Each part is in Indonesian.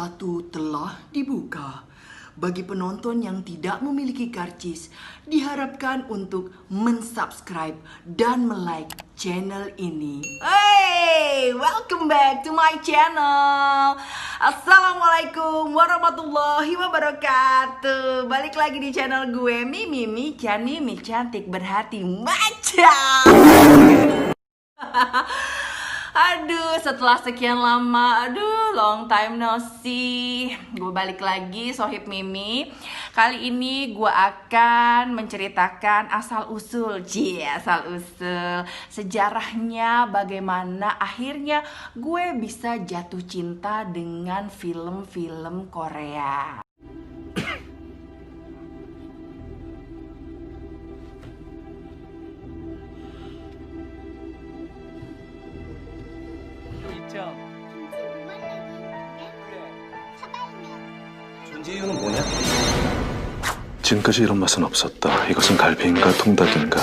1 telah dibuka. Bagi penonton yang tidak memiliki karcis, diharapkan untuk mensubscribe dan like channel ini. Hey, welcome back to my channel. Assalamualaikum warahmatullahi wabarakatuh. Balik lagi di channel gue, Mimi Michan, Mimi cantik berhati macan. Aduh, setelah sekian lama, long time no see. Gue balik lagi, Sohib Mimi. Kali ini gue akan menceritakan asal-usul sejarahnya, bagaimana akhirnya gue bisa jatuh cinta dengan film-film Korea. 존재 이유는 뭐냐? 지금까지 이런 맛은 없었다. 이것은 갈비인가 통닭인가?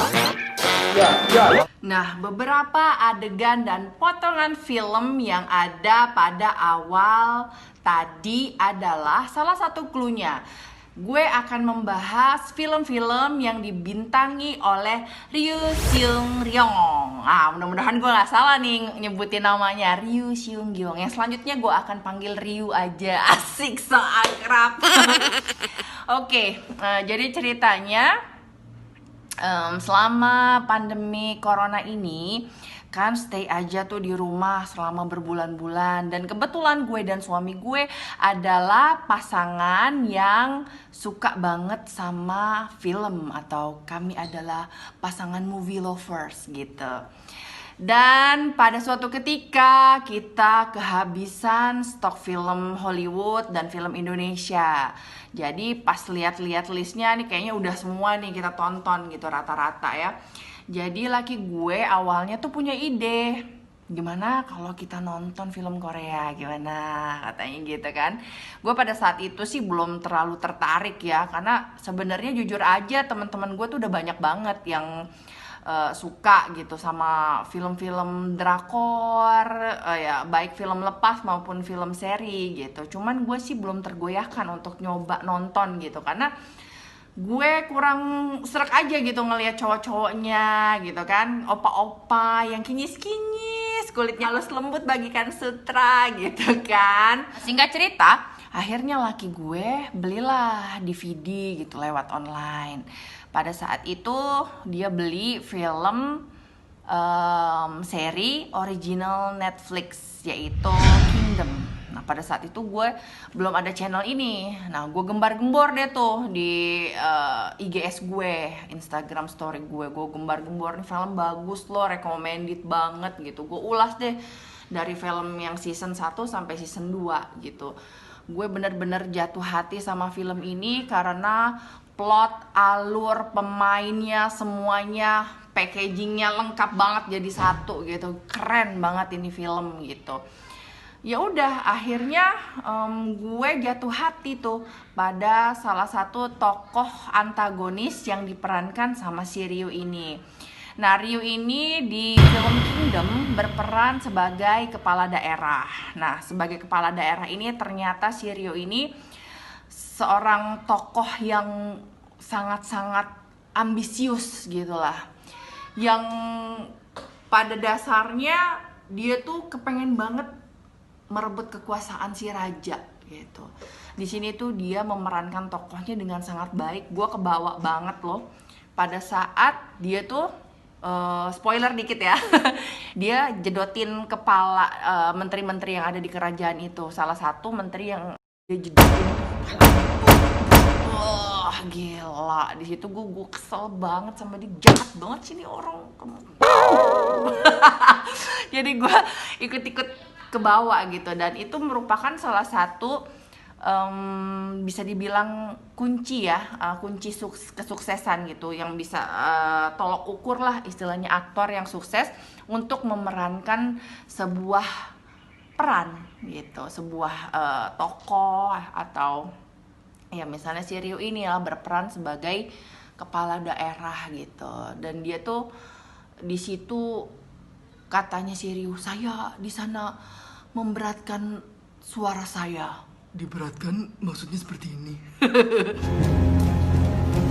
Nah, beberapa adegan dan potongan film yang ada pada awal tadi adalah salah satu cluenya. Gue akan membahas film-film yang dibintangi oleh Ryu Seung Ryong. Mudah-mudahan gue gak salah nih nyebutin namanya, Ryu Seung Ryong. Yang selanjutnya gue akan panggil Ryu aja. Asik, so akrab. Oke, jadi ceritanya selama pandemi corona ini kan stay aja tuh di rumah selama berbulan-bulan. Dan kebetulan gue dan suami gue adalah pasangan yang suka banget sama film, atau kami adalah pasangan movie lovers gitu. Dan pada suatu ketika kita kehabisan stok film Hollywood dan film Indonesia. Jadi pas lihat-lihat listnya nih, kayaknya udah semua nih kita tonton gitu rata-rata ya. Jadi laki gue awalnya tuh punya ide, gimana kalau kita nonton film Korea, gimana katanya gitu kan. Gue pada saat itu sih belum terlalu tertarik ya, karena sebenarnya jujur aja teman-teman gue tuh udah banyak banget yang suka gitu sama film-film drakor, ya baik film lepas maupun film seri gitu. Cuman gue sih belum tergoyahkan untuk nyoba nonton gitu, karena gue kurang serak aja gitu ngelihat cowok-cowoknya gitu kan, opa-opa yang kinyis-kinyis, kulitnya halus lembut bagikan sutra gitu kan. Singkat cerita, akhirnya laki gue belilah DVD gitu lewat online. Pada saat itu dia beli film seri original Netflix, yaitu Kingdom. Nah pada saat itu gue belum ada channel ini. Nah gue gembar-gembor deh tuh di IGS gue, Instagram story gue gembar-gembor, nih film bagus loh, recommended banget gitu. Gue ulas deh dari film yang season 1 sampai season 2 gitu. Gue bener-bener jatuh hati sama film ini karena plot, alur, pemainnya, semuanya, packagingnya lengkap banget jadi satu gitu. Keren banget ini film gitu. Ya udah, akhirnya gue jatuh hati tuh pada salah satu tokoh antagonis yang diperankan sama si Ryu ini. Nah, Ryu ini di film Kingdom berperan sebagai kepala daerah. Nah, sebagai kepala daerah ini ternyata si Ryu ini seorang tokoh yang sangat-sangat ambisius gitulah. Yang pada dasarnya dia tuh kepengen banget merebut kekuasaan si raja gitu. Di sini tuh dia memerankan tokohnya dengan sangat baik. Gue kebawa banget loh pada saat dia tuh spoiler dikit ya. Dia jedotin kepala menteri-menteri yang ada di kerajaan itu. Salah satu menteri yang dia jedotin wah gila, di situ gue kesel banget sama dia, jahat banget sih nih orang. Jadi gue ikut-ikut ke bawah gitu, dan itu merupakan salah satu bisa dibilang kunci ya, kunci kesuksesan gitu, yang bisa tolok ukur lah istilahnya aktor yang sukses untuk memerankan sebuah peran gitu, sebuah tokoh, atau ya misalnya si Ryu ini ya berperan sebagai kepala daerah gitu. Dan dia tuh di situ katanya si Ryu, saya di sana memberatkan suara saya. Diberatkan maksudnya seperti ini.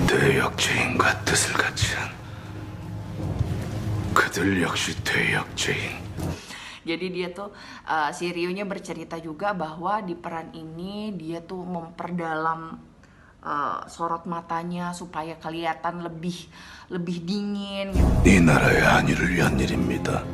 대역죄인과 뜻을 같이 한 그들 역시 대역죄인. Jadi dia tuh si Ryu-nya bercerita juga bahwa di peran ini dia tuh memperdalam sorot matanya supaya kelihatan lebih dingin gitu. 이 나라의 안위를 위한 일입니다.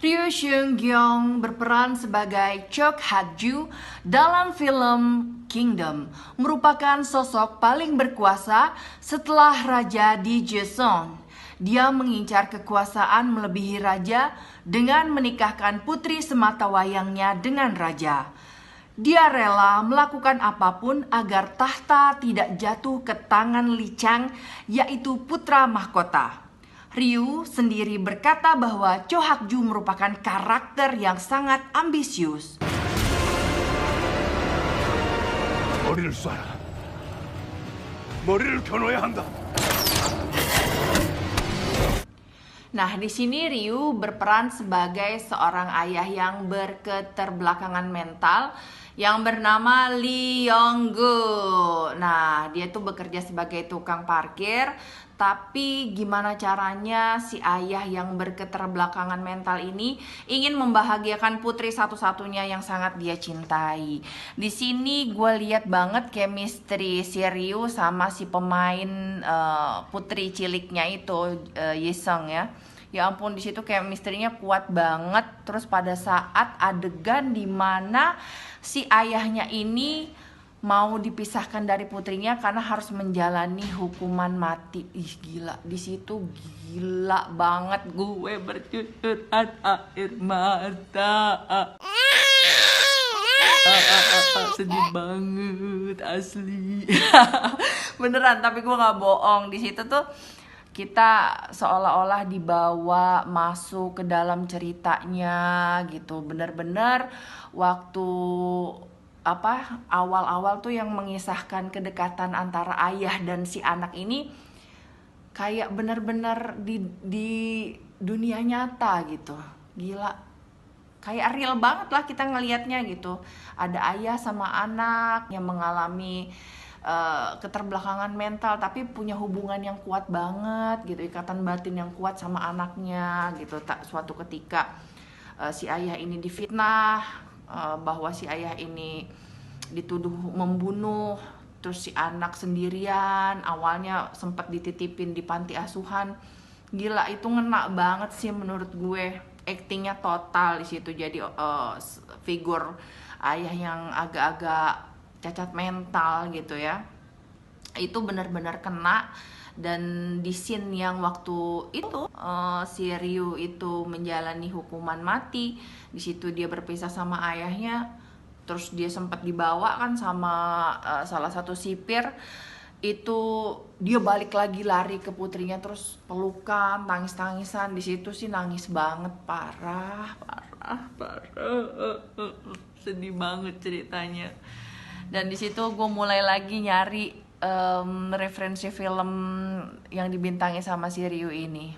Ryu Seung-gyong berperan sebagai Chok Hak-ju dalam film Kingdom, merupakan sosok paling berkuasa setelah Raja Lee Jae-sung. Dia mengincar kekuasaan melebihi raja dengan menikahkan putri sematawayangnya dengan raja. Dia rela melakukan apapun agar tahta tidak jatuh ke tangan Lee Chang, yaitu putra mahkota. Ryu sendiri berkata bahwa Cho Hak-ju merupakan karakter yang sangat ambisius. 머리를 쏴라. 머리를 겨눠야 한다. Nah, di sini Ryu berperan sebagai seorang ayah yang berketerbelakangan mental yang bernama Lee Yong-gu. Nah, dia tuh bekerja sebagai tukang parkir, tapi gimana caranya si ayah yang berketerbelakangan mental ini ingin membahagiakan putri satu-satunya yang sangat dia cintai. Di sini gue lihat banget chemistry si Ryu sama si pemain putri ciliknya itu Yesung ya. Ya ampun, di situ chemistry-nya kuat banget. Terus pada saat adegan dimana si ayahnya ini mau dipisahkan dari putrinya karena harus menjalani hukuman mati. Ih gila, di situ gila banget, gue bercucuran air mata. Sedih banget asli. Beneran, tapi gue nggak bohong. Di situ tuh kita seolah-olah dibawa masuk ke dalam ceritanya gitu. Bener-bener waktu awal-awal tuh yang mengisahkan kedekatan antara ayah dan si anak ini kayak bener-bener di dunia nyata gitu. Gila, kayak real banget lah kita ngelihatnya gitu. Ada ayah sama anak yang mengalami keterbelakangan mental tapi punya hubungan yang kuat banget gitu, ikatan batin yang kuat sama anaknya gitu. Suatu ketika si ayah ini difitnah, bahwa si ayah ini dituduh membunuh, terus si anak sendirian, awalnya sempat dititipin di panti asuhan. Gila, itu ngena banget sih menurut gue. Aktingnya total di situ. Jadi figur ayah yang agak-agak cacat mental gitu ya, itu benar-benar kena. Dan di scene yang waktu itu si Ryu itu menjalani hukuman mati, di situ dia berpisah sama ayahnya, terus dia sempat dibawa kan sama salah satu sipir. Itu dia balik lagi lari ke putrinya, terus pelukan, tangis-tangisan. Di situ sih nangis banget, parah. Sedih banget ceritanya. Dan di situ gue mulai lagi nyari referensi film yang dibintangi sama si Ryu ini.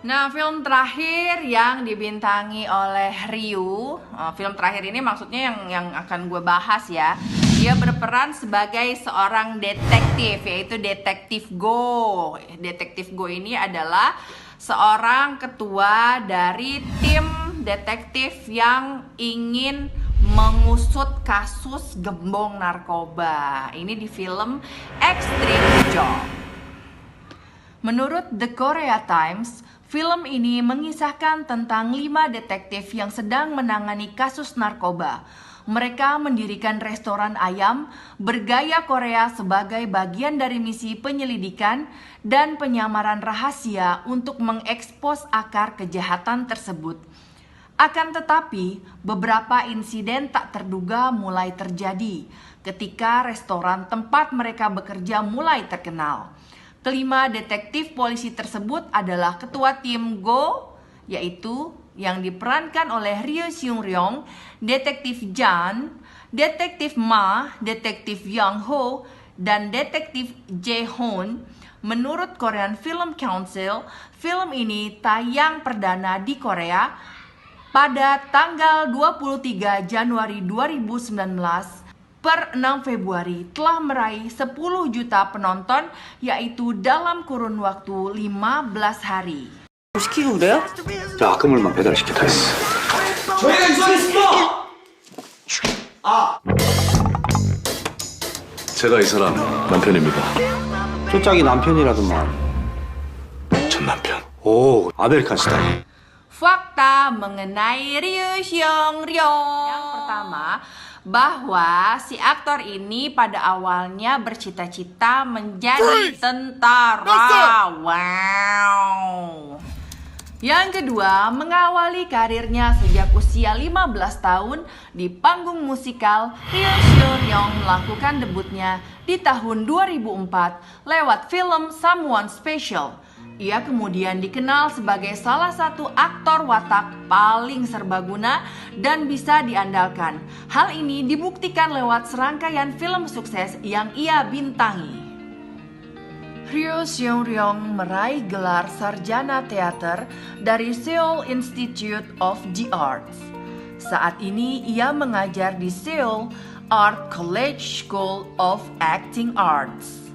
Nah, film terakhir yang dibintangi oleh Ryu, film terakhir ini maksudnya yang akan gue bahas ya. Dia berperan sebagai seorang detektif, yaitu Detektif Go. Detektif Go ini adalah seorang ketua dari tim detektif yang ingin mengusut kasus gembong narkoba. Ini di film Extreme Job. Menurut The Korea Times, film ini mengisahkan tentang 5 detektif yang sedang menangani kasus narkoba. Mereka mendirikan restoran ayam bergaya Korea sebagai bagian dari misi penyelidikan dan penyamaran rahasia untuk mengekspos akar kejahatan tersebut. Akan tetapi, beberapa insiden tak terduga mulai terjadi ketika restoran tempat mereka bekerja mulai terkenal. Kelima detektif polisi tersebut adalah ketua tim Go, yaitu yang diperankan oleh Ryo Seung Ryong, Detektif Jan, Detektif Ma, Detektif Young Ho, dan Detektif Jae Hoon. Menurut Korean Film Council, film ini tayang perdana di Korea pada tanggal 23 Januari 2019 per 6 Februari telah meraih 10 juta penonton, yaitu dalam kurun waktu 15 hari. 시키고 그래요? 저 아까물만 배달시켰다 했어. 저희가 이사했습니다! 제가 이 사람 남편입니다. 초짝이 남편이라더만. 전 남편. 오, 아메리칸 스타일. Fakta mengenai Ryo Seung Ryong. Yang pertama, bahwa si aktor ini pada awalnya bercita-cita menjadi tentara. Wow. Yang kedua, mengawali karirnya sejak usia 15 tahun di panggung musikal, Ryo Seung Ryong melakukan debutnya di tahun 2004 lewat film Someone Special. Ia kemudian dikenal sebagai salah satu aktor watak paling serbaguna dan bisa diandalkan. Hal ini dibuktikan lewat serangkaian film sukses yang ia bintangi. Ryo Seung Ryong meraih gelar sarjana teater dari Seoul Institute of the Arts. Saat ini ia mengajar di Seoul Art College School of Acting Arts.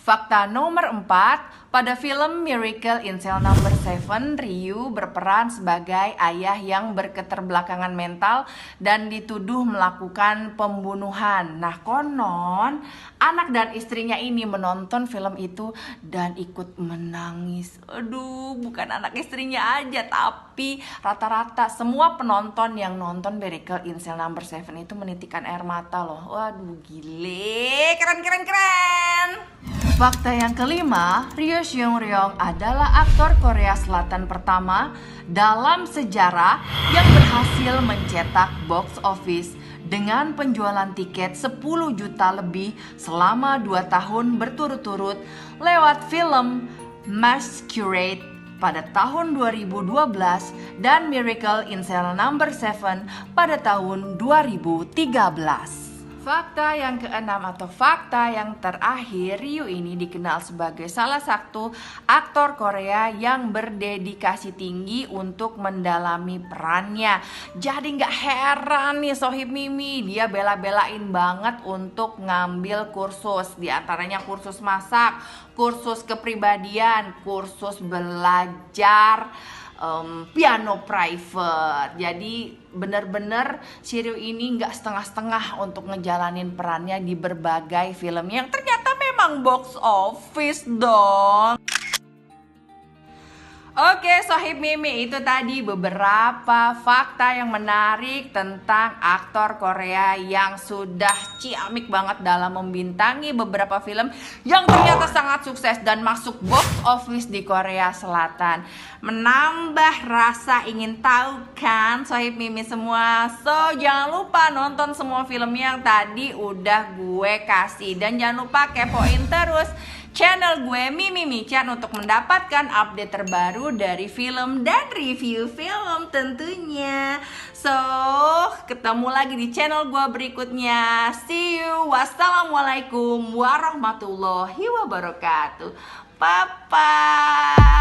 Fakta nomor 4, pada film Miracle in Cell No. 7, Ryu berperan sebagai ayah yang berketerbelakangan mental dan dituduh melakukan pembunuhan. Nah, konon anak dan istrinya ini menonton film itu dan ikut menangis. Aduh, bukan anak istrinya aja, tapi rata-rata semua penonton yang nonton Miracle in Cell No. 7 itu menitikkan air mata loh. Waduh, gile, keren. Fakta yang kelima, Ryo Seung Ryong adalah aktor Korea Selatan pertama dalam sejarah yang berhasil mencetak box office dengan penjualan tiket 10 juta lebih selama 2 tahun berturut-turut lewat film Masquerade pada tahun 2012 dan Miracle in Cell No. 7 pada tahun 2013. Fakta yang keenam atau fakta yang terakhir, Ryu ini dikenal sebagai salah satu aktor Korea yang berdedikasi tinggi untuk mendalami perannya. Jadi nggak heran nih Sohib Mimi, dia bela-belain banget untuk ngambil kursus. Di antaranya kursus masak, kursus kepribadian, kursus belajar piano private. Jadi bener-bener si Ryu ini nggak setengah-setengah untuk ngejalanin perannya di berbagai film yang ternyata memang box office dong. Oke Sohib Mimi, itu tadi beberapa fakta yang menarik tentang aktor Korea yang sudah ciamik banget dalam membintangi beberapa film yang ternyata sangat sukses dan masuk box office di Korea Selatan. Menambah rasa ingin tahu kan Sohib Mimi semua. So jangan lupa nonton semua film yang tadi udah gue kasih. Dan jangan lupa kepoin terus channel gue Mimi Michan untuk mendapatkan update terbaru dari film dan review film tentunya. So, ketemu lagi di channel gue berikutnya. See you. Wassalamualaikum warahmatullahi wabarakatuh. Bye-bye.